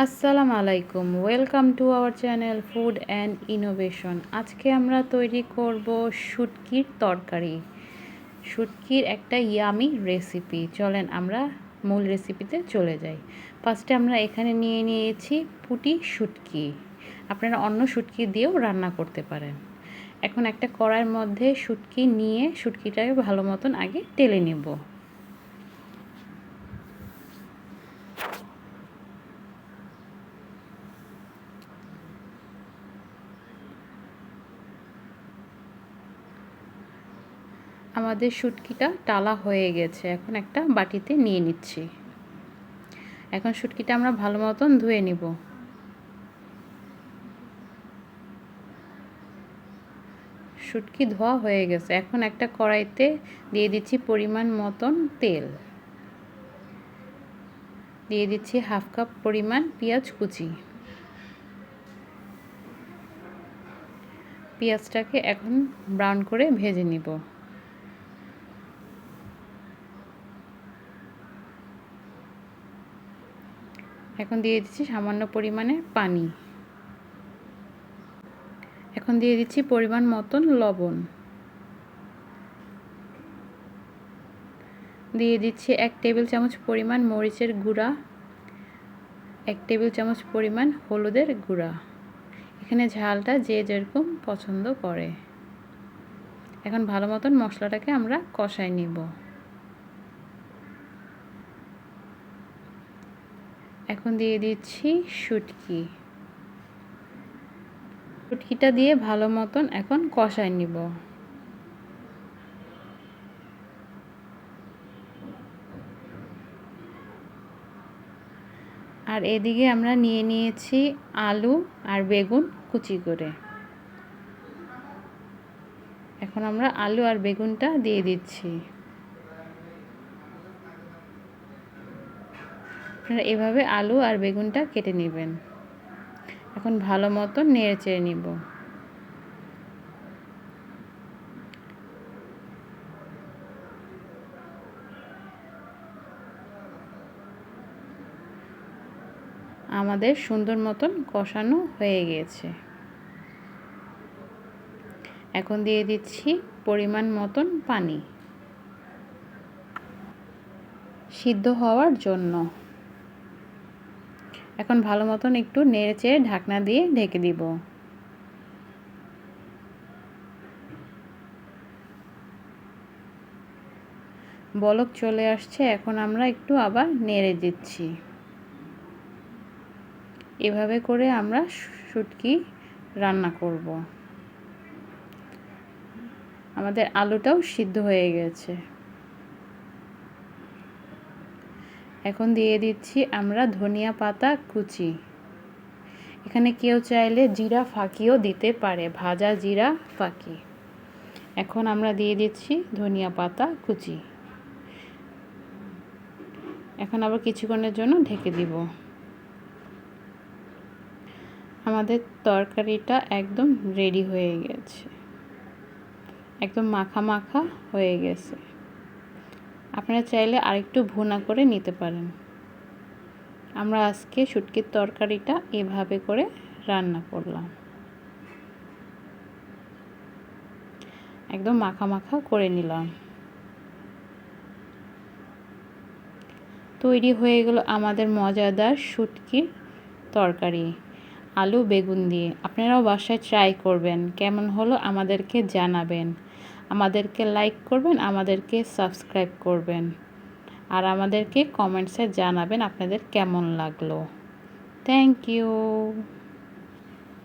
আসসালামু আলাইকুম, welcome to our channel food and innovation. আজকে আমরা তৈরি করব শুটকির তরকারি। শুটকির একটা ইয়ামি রেসিপি। চলেন আমরা মূল রেসিপিতে চলে যাই। ফার্স্টে আমরা এখানে নিয়ে নিয়েছি পুঁটি শুটকি। আপনারা অন্য শুটকি দিয়েও রান্না করতে পারেন। এখন একটা কড়াইয়ের মধ্যে শুটকি নিয়ে শুটকিটাকে ভালো মতন আগে টেলে নেব। আমাদের শুটকিটা টালা হয়ে গেছে। এখন একটা বাটিতে নিয়ে নিচ্ছি। এখন শুটকিটা আমরা ভালো মতন ধুয়ে নিব। শুটকি ধোয়া হয়ে গেছে। এখন একটা কড়াইতে দিয়ে দিচ্ছি পরিমাণ মতন তেল, দিয়ে দিচ্ছি হাফ কাপ পরিমাণ পেঁয়াজ কুচি। পেঁয়াজটাকে এখন ব্রাউন করে ভেজে নিব। এখন দিয়ে দিচ্ছি সামান্য পরিমাণে পানি। এখন দিয়ে দিচ্ছি পরিমাণ মতন লবণ, দিয়ে দিচ্ছি 1 টেবিল চামচ পরিমাণ মরিচের গুঁড়া, 1 টেবিল চামচ পরিমাণ হলুদের গুঁড়া। এখানে ঝালটা যে যেরকম পছন্দ করে। এখন ভালো মতন মশলাটাকে আমরা কষাই নিব। এখন দিয়ে দিচ্ছি শুটকিটা দিয়ে ভালো মতন এখন কষাই নিব। আর এদিকে আমরা নিয়ে নিয়েছি আলু আর বেগুন কুচি করে। এখন আমরা আলু আর বেগুনটা দিয়ে দিচ্ছি। আপনারা এভাবে আলু আর বেগুনটা কেটে নেবেন। এখন ভালো মতো নেড়ে চেড়ে নিব। আমাদের সুন্দর মতন কষানো হয়ে গেছে। এখন দিয়ে দিচ্ছি পরিমাণ মতন পানি সিদ্ধ হওয়ার জন্য। এখন ভালো মতন একটু নেড়েচেড়ে ঢাকনা দিয়ে ঢেকে দিব। বলক চলে আসছে। এখন আমরা একটু আবার নেড়ে দিচ্ছি। এভাবে করে আমরা শুটকি রান্না করব। আমাদের আলুটাও সিদ্ধ হয়ে গেছে। এখন দিয়ে দিচ্ছি আমরা ধনিয়া পাতা কুচি। এখানে কেউ চাইলে জিরা ফাঁকিও দিতে পারে, ভাজা জিরা ফাঁকি। এখন আমরা দিয়ে দিচ্ছি ধনিয়া পাতা কুচি। এখন আবার কিছুক্ষণের জন্য ঢেকে দিব। আমাদের তরকারিটা একদম রেডি হয়ে গেছে। একদম মাখা মাখা হয়ে গেছে। আপনারা চাইলে আরেকটু ভুনা করে নিতে পারেন। আমরা আজকে শুটকির তরকারিটা এভাবে করে রান্না করলাম। একদম মাখা মাখা করে নিলাম। তৈরি হয়ে গেল আমাদের মজাদার শুটকির তরকারি আলু বেগুন দিয়ে। আপনারাও বাসায় ট্রাই করবেন। কেমন হলো আমাদেরকে জানাবেন। আমাদেরকে লাইক করবেন, আমাদেরকে সাবস্ক্রাইব করবেন, আর আমাদেরকে কমেন্টসে জানাবেন আপনাদের কেমন লাগলো। Thank you.